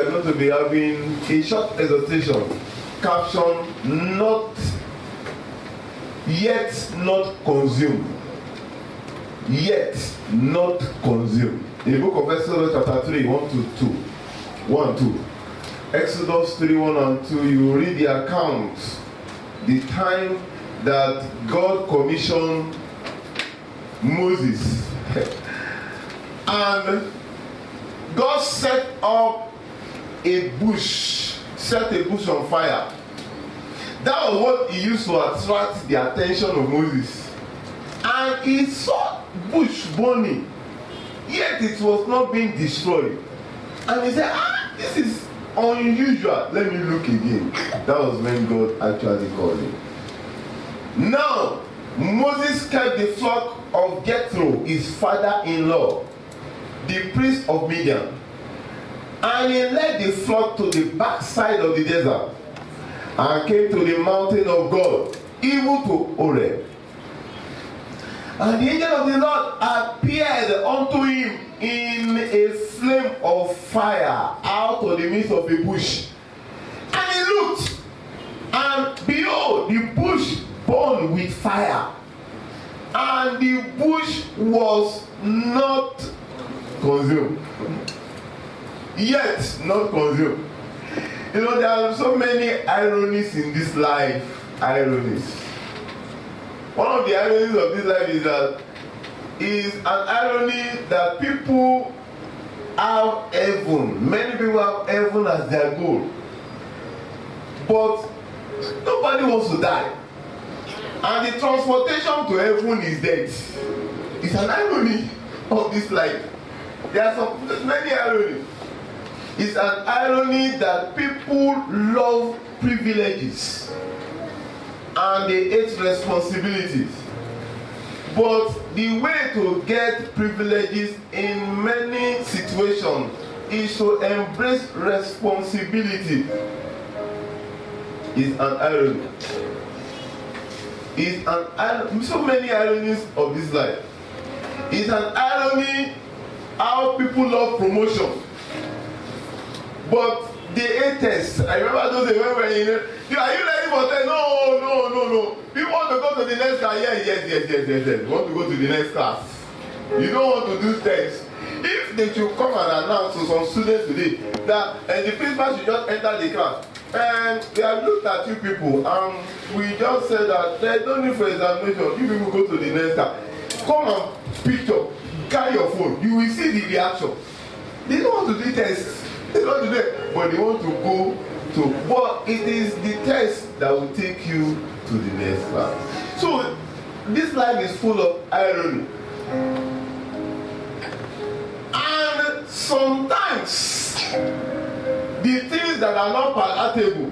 are going to be having a short exhortation captioned "Not Yet Not Consumed." Yet not consumed. In the book of Exodus chapter 3, 1 to 2. 1, 2. Exodus 3, 1 and 2, you read the account, the time that God commissioned Moses. And God set a bush on fire. That was what he used to attract the attention of Moses. And he saw bush burning, yet it was not being destroyed. And he said, this is unusual. Let me look again. That was when God actually called him. Now, Moses kept the flock of Jethro, his father-in-law, the priest of Midian. And he led the flock to the backside of the desert and came to the mountain of God, even to Horeb. And the angel of the Lord appeared unto him in a flame of fire out of the midst of a bush. And he looked, and behold, the bush burned with fire, and the bush was not consumed. Yet not consumed. You know, there are so many ironies in this life. Ironies. One of the ironies of this life is an irony that people have heaven. Many people have heaven as their goal. But nobody wants to die. And the transportation to heaven is death. It's an irony of this life. There's many ironies. It's an irony that people love privileges and they hate responsibilities. But the way to get privileges in many situations is to embrace responsibility. Is an irony. Is an irony. So many ironies of this life. It's an irony how people love promotion. But the haters, I remember those days when we were in, are you ready for that? No. You want to go to the next class? Yes. You want to go to the next class. You don't want to do tests. If they should come and announce to some students today that the principal should just enter the class, and they have looked at you people, and we just said that there's no need for examination. You people go to the next class. Come and picture, carry your phone. You will see the reaction. They don't want to do tests. They don't do that, but they want to go to. But it is the test that will take you to the next class. So this life is full of irony. And sometimes the things that are not palatable,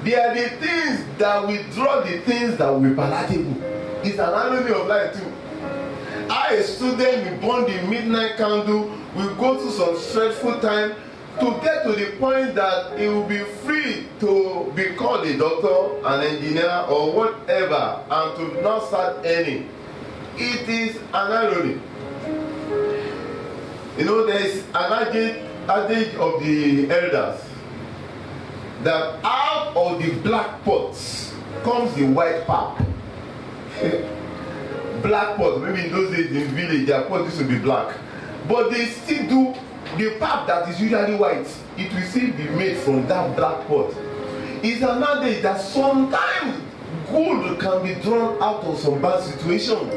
they are the things that withdraw the things that will be palatable. It's an irony of life too. I, a student, we burn the midnight candle, we go through some stressful time to get to the point that it will be free to be called a doctor, an engineer, or whatever, and to not start earning. It is an irony. You know, there is an adage of the elders that out of the black pots comes the white pap. Black pot, maybe in those days in the village, their pot used to be black. But they still do the pap that is usually white. It will still be made from that black pot. It's an adage that sometimes good can be drawn out of some bad situation.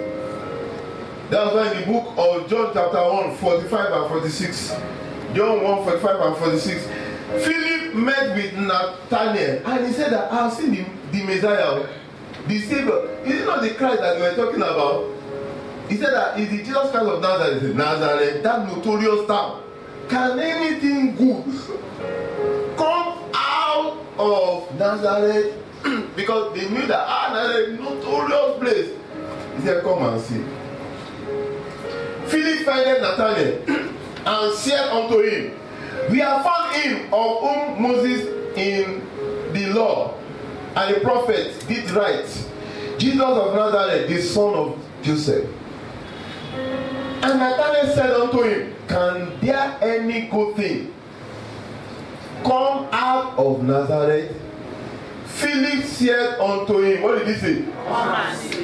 That's why in the book of John chapter 1, 45 and 46. John 1, 45 and 46. Philip met with Nathanael and he said that I have seen the Messiah, the Savior. Is it not the Christ that we were talking about? He said that is the Jesus Christ of Nazareth. Nazareth, that notorious town. Can anything good come out of Nazareth? Because they knew that Nazareth, notorious place. He said, come and see. Philip findeth Nathanael and said unto him, we have found him of whom Moses in the law and the prophets did write, Jesus of Nazareth, the son of Joseph. And Nathanael said unto him, can there any good thing come out of Nazareth? Philip said unto him, what did he say?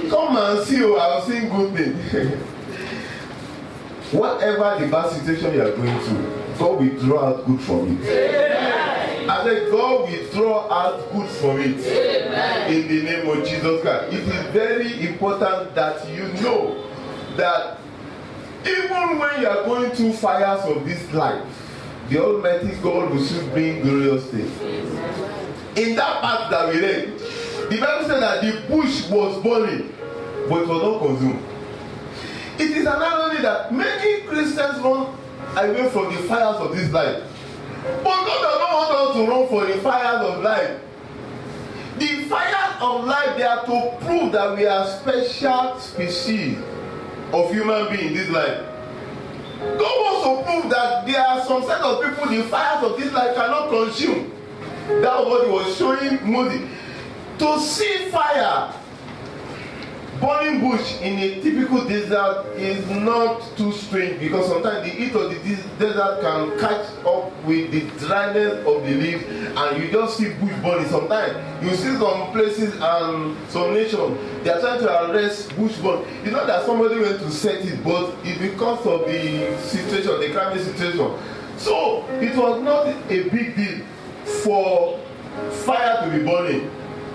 Come and see, oh, I have seen good things. Whatever the bad situation you are going through, God will draw out good from it. Amen. I said, God will draw out good from it. Amen. In the name of Jesus Christ. It is very important that you know that even when you are going through fires of this life, the Almighty God will still bring glorious things. In that part that we read, the Bible said that the bush was burning, but it was not consumed. It is an irony that many Christians run away from the fires of this life. But God does not want us to run for the fires of life. The fires of life, they are to prove that we are special species of human beings in this life. God wants to prove that there are some set of people the fires of this life cannot consume. That was what he was showing Moses. To see fire, burning bush in a typical desert is not too strange, because sometimes the heat of the desert can catch up with the dryness of the leaves and you just see bush burning. Sometimes you see some places and some nations, they are trying to arrest bush burn. It's not that somebody went to set it, but it's because of the situation, the climate situation. So it was not a big deal for fire to be burning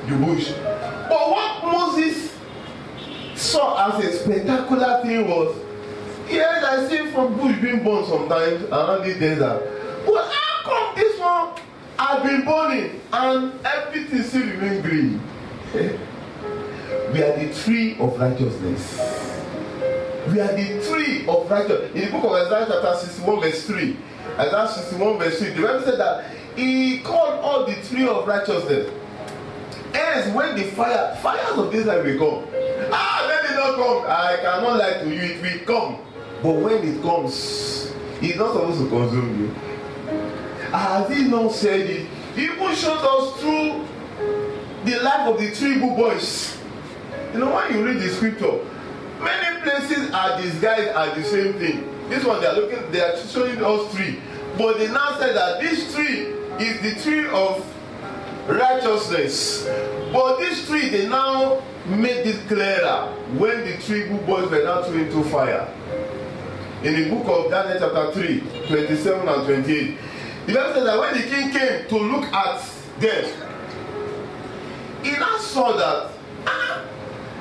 the bush. But what Moses saw as a spectacular thing was, yes, I see from bush being burned sometimes around the desert, but how come this one has been burning and everything still remain green? We are the tree of righteousness. We are the tree of righteousness. In the book of Isaiah chapter 61 verse 3, Isaiah 61 verse 3, the Bible said that he called all the tree of righteousness. Hence, when the fires of this life will come, let it not come. I cannot lie to you, it will come. But when it comes, it's not supposed to consume you. Has he not said it? He even showed us through the life of the three Hebrew boys. You know, when you read the scripture, many places are disguised as the same thing. This one they are showing us three. But they now said that this tree is the tree of righteousness. But this tree, they now made it clearer when the three good boys were now thrown into fire. In the book of Daniel chapter 3, 27 and 28, the Bible says that when the king came to look at them, he now saw that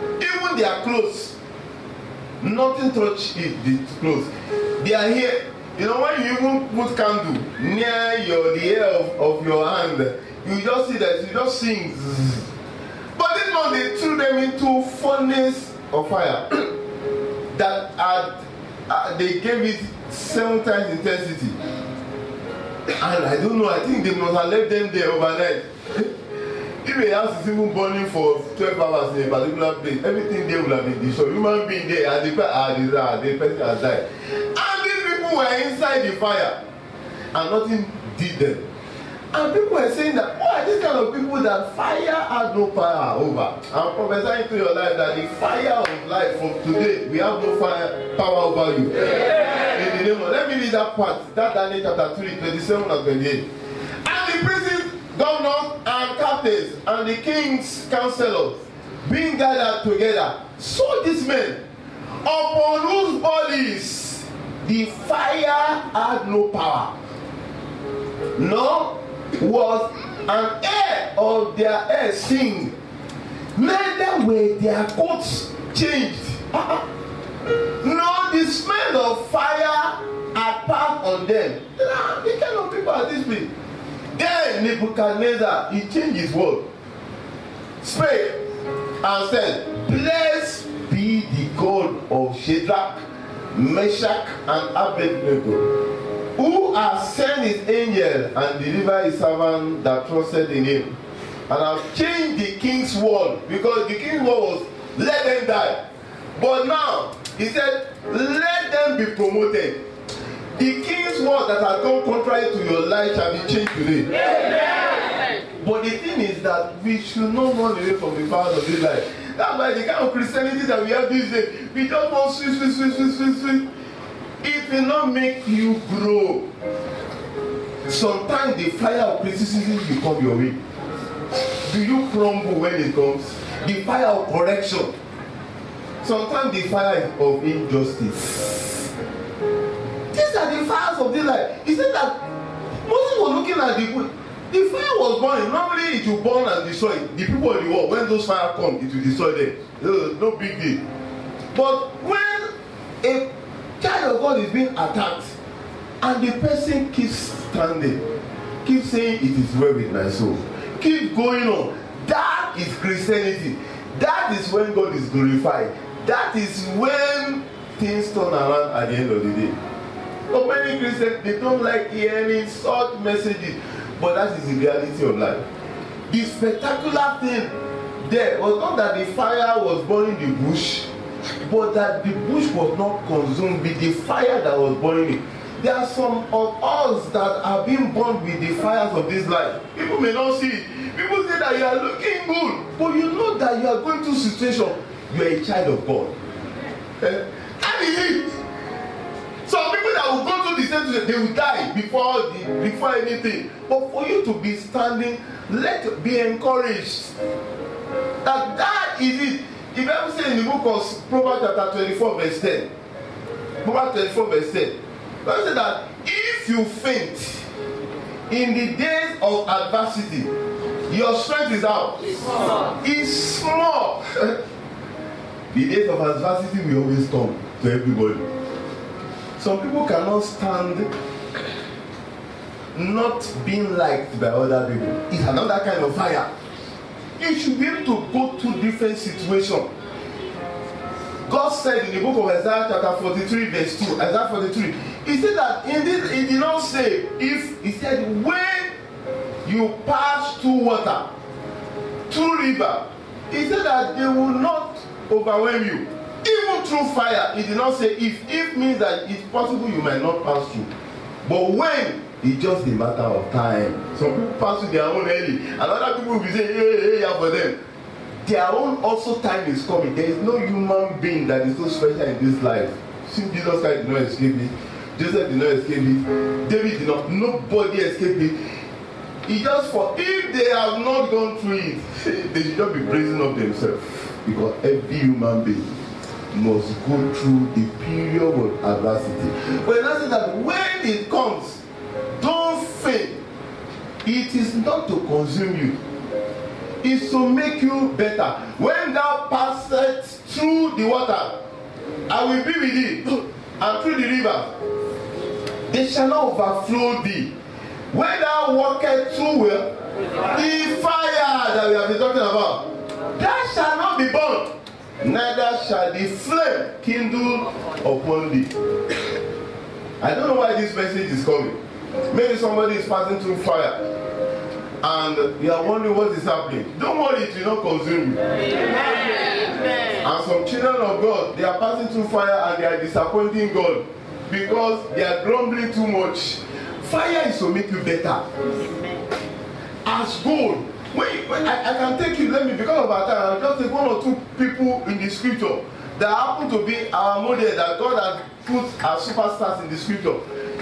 even their clothes, nothing touched it, the clothes. They are here. You know, when you even put candle near the hair of your hand, you just see that, you just sing. But this one, they threw them into furnace of fire that they gave it 7 times intensity. And I don't know, I think they must have left them there overnight. If a house is even burning for 12 hours in a particular place, everything there will have been destroyed. Human being there, and the person has died. And these people were inside the fire, and nothing did them. And people were saying that, why these kind of people that fire had no power over? I'm prophesying to your life that the fire of life from today, we have no power over you. Yeah. In the name of, let me read that part, that Daniel chapter 3, 27 and 28. And the princes, governors, and captains, and the king's counselors, being gathered together, saw these men, upon whose bodies the fire had no power, nor was an hair of their head singed, neither were their coats changed, nor the smell of fire had passed on them. The kind of people are these people. Then Nebuchadnezzar, he changed his word, spake and said, blessed be the God of Shadrach, Meshach, and Abednego, who has sent his angel and delivered his servant that trusted in him, and have changed the king's word, because the king's word was, let them die. But now, he said, let them be promoted. The king's word that has gone contrary to your life shall be changed today. Amen. But the thing is that we should not run away from the powers of this life. That's why the kind of Christianity that we have these days, we just want sweet. It will not make you grow. Sometimes the fire of criticism will come your way. Do you crumble when it comes? The fire of correction. Sometimes the fire of injustice. These are the fires of this life. He said that Moses was looking at the fire was burning. Normally it will burn and destroy the people of the world. When those fires come, it will destroy them. No big deal. But when a child of God is being attacked and the person keeps standing, keeps saying it is well with my soul, keep going on, that is Christianity. That is when God is glorified. That is when things turn around at the end of the day. But many Christians, they don't like hearing such messages, but that is the reality of life. The spectacular thing there was not that the fire was burning the bush, but that the bush was not consumed with the fire that was burning it. There are some of us that are being burned with the fires of this life. People may not see it. People say that you are looking good, but you know that you are going through situation. You are a child of God. That is it. Some people that will go through the same situation, they will die before anything. But for you to be standing, be encouraged. That is it. The Bible says in the book of Proverbs chapter 24 verse 10. Proverbs 24 verse 10. The Bible says that if you faint in the days of adversity, your strength is out. It's small. The days of adversity will always come to everybody. Some people cannot stand not being liked by other people. It's another kind of fire. You should be able to go through different situations. God said in the book of Isaiah chapter 43 verse 2, Isaiah 43, he said that indeed he did not say if, he said when you pass through water, through river, he said that they will not overwhelm you. Even through fire, he did not say if means that it's possible you might not pass through. But when, it's just a matter of time. Some people pass through their own early, and other people will be saying, hey, for them. Their own also time is coming. There is no human being that is so special in this life. Since Jesus Christ did not escape it, Joseph did not escape it, David did not, nobody escaped it. It's just for, if they have not gone through it, they should not be praising up themselves. Because every human being must go through a period of adversity. But it says that when it comes, don't faint. It is not to consume you. It's to make you better. When thou passest through the water, I will be with thee, and through the river, they shall not overflow thee. When thou walkest through the fire that we have been talking about, that shall not be burned, neither shall the flame kindle upon thee. I don't know why this message is coming. Maybe somebody is passing through fire and you are wondering what is happening. Don't worry, it will not consume you. Amen. And some children of God, they are passing through fire and they are disappointing God because they are grumbling too much. Fire is to make you better. Amen. As gold. When I can take you, because of our time, I'll just take one or two people in the scripture that happen to be our model that God has put as superstars in the scripture.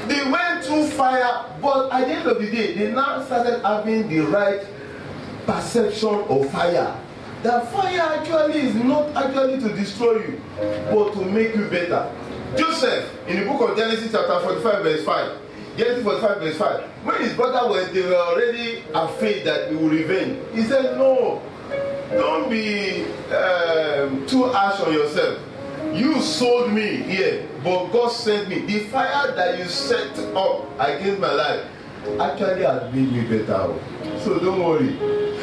They went through fire, but at the end of the day, they now started having the right perception of fire. That fire actually is not actually to destroy you, but to make you better. Joseph, in the book of Genesis chapter 45 verse 5, Genesis 45 verse 5, when his brother they were already afraid that he would revenge, he said, no, don't be too harsh on yourself. You sold me here, but God sent me. The fire that you set up against my life actually has made me better. So don't worry,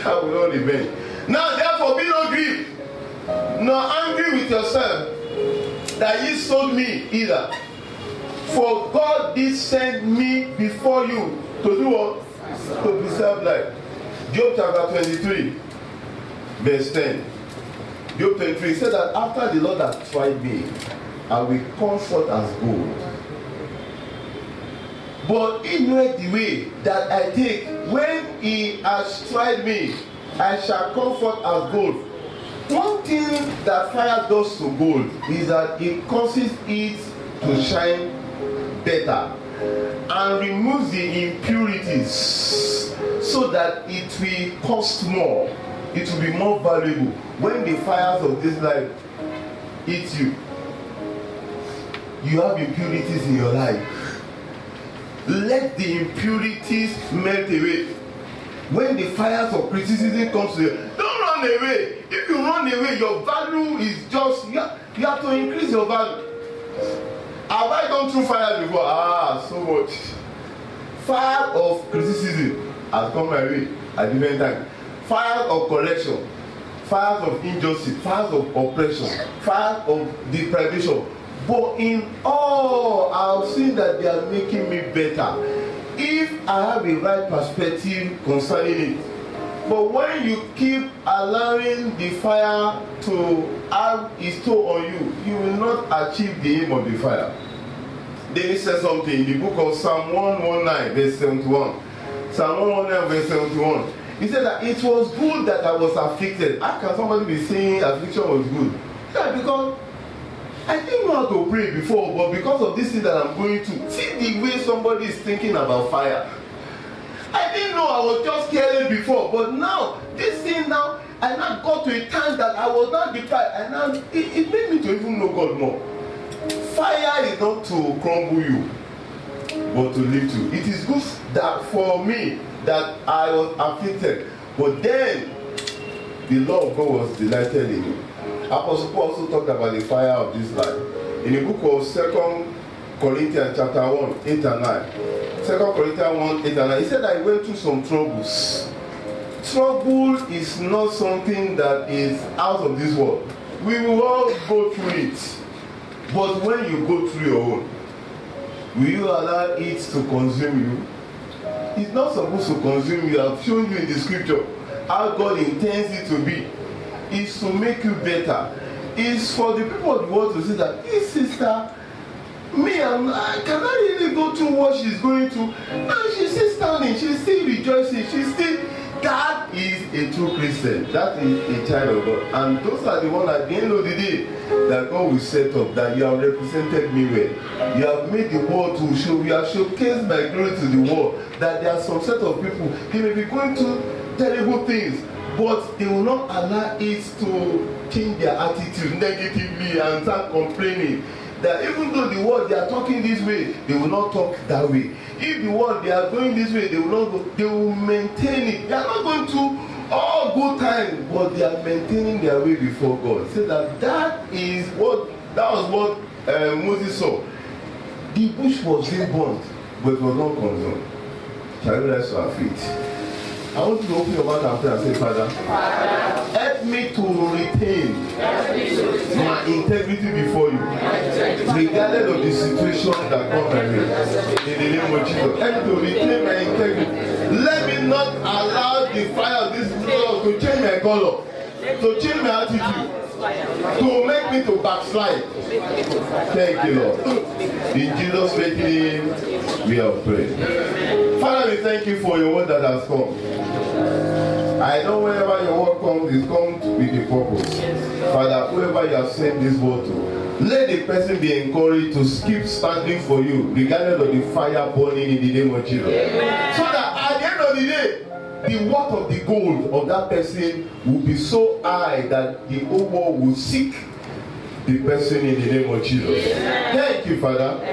I will not revenge. Now therefore be not grieved, nor angry with yourself that ye sold me either. For God did send me before you to do what? To preserve life. Job chapter 23, verse 10. Job 23 said that after the Lord has tried me, I will comfort as gold. But he knoweth the way that I take. When he has tried me, I shall comfort as gold. One thing that fire does to gold is that it causes it to shine better. and removes the impurities so that it will cost more. It will be more valuable when the fires of this life eat you. You have impurities in your life. Let the impurities melt away. When the fires of criticism comes to you, don't run away. If you run away, your value is just, you have to increase your value. Have I gone through fire before? So much. Fire of criticism has come my way at different times. Fire of correction, fires of injustice, fires of oppression, fires of deprivation. But in all, I've seen that they are making me better if I have a right perspective concerning it. But when you keep allowing the fire to have its toll on you, you will not achieve the aim of the fire. David said something in the book of Psalm 119, verse 71. Psalm 119, verse 71. He said that it was good that I was afflicted. How can somebody be saying affliction was good? Yeah, because I didn't know how to pray before, but because of this thing that I'm going to, see the way somebody is thinking about fire. I didn't know, I was just careless before, but now, this thing now, I now got to a time that I was not deprived, and now it made me to even know God more. Fire is not to crumble you, but to lift you. It is good that for me, that I was afflicted, but then the love of God was delighted in me. Apostle Paul also talked about the fire of this life. In the book of 2 Corinthians chapter 1, 8 and 9. 2 Corinthians 1, 8 and 9. He said that he went through some troubles. Trouble is not something that is out of this world. We will all go through it. But when you go through your own, will you allow it to consume you? It's not supposed to consume you. I've shown you in the scripture how God intends it to be. It's to make you better. It's for the people of the world to see that this sister, I cannot really go through what she's going through. And she's still standing, she's still rejoicing, she's still. That is a true Christian. That is a child of God. And those are the ones at the end of the day that God will set up, that you have represented me well. You have made the world to show, you have showcased my glory to the world. That there are some set of people, they may be going through terrible things, but they will not allow it to change their attitude negatively and start complaining. That even though the world they are talking this way, they will not talk that way. If the world they are going this way, they will not go, they will maintain it. They are not going to all good times, but they are maintaining their way before God. Say that was what Moses saw. The bush was being burnt, but it was not consumed. Shall we rise to our feet? I want you to open your mouth and pray and say, Father, help me to retain my integrity before you, regardless of the situation that comes my way. In the name of Jesus, help me to retain my integrity. Let me not allow the fire of this world to change my color, to change my attitude, to make me to backslide. Thank you, Lord. In Jesus' mighty name, we have prayed. Father, we thank you for your word that has come. I know whenever your word comes, it comes with a purpose. Father, whoever you have sent this word to, let the person be encouraged to keep standing for you, regardless of the fire burning in the name of Jesus. Amen. So that at the end of the day, the worth of the gold of that person will be so high that the whole world will seek the person in the name of Jesus. Amen. Thank you, Father.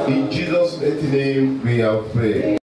In Jesus' mighty name, we have prayed.